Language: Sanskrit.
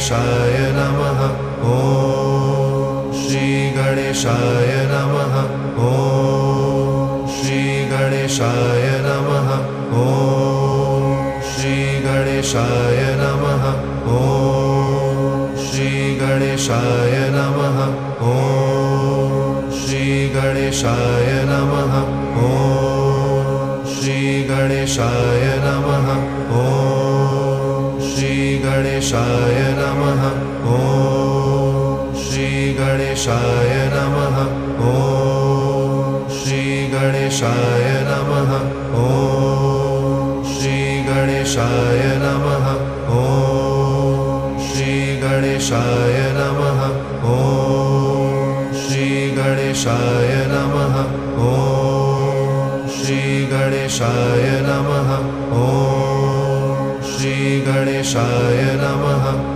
गणेशाय नमः। ॐ श्री गणेशाय नमः। ॐ श्री गणेशाय नमः। ॐ श्री गणेशाय नमः। ॐ श्री गणेशाय नमः। ॐ श्री गणेशाय नमः। ॐ श्री गणेशाय नमः। ॐ श्री गणेशाय नमः। ॐ श्री गणेशाय नमः। ॐ श्री गणेशाय नमः। ॐ श्री गणेशाय नमः। ॐ श्री गणेशाय नमः। ॐ श्री गणेशाय नमः। ॐ श्री गणेशाय नमः। ॐ श्री गणेशाय नमः।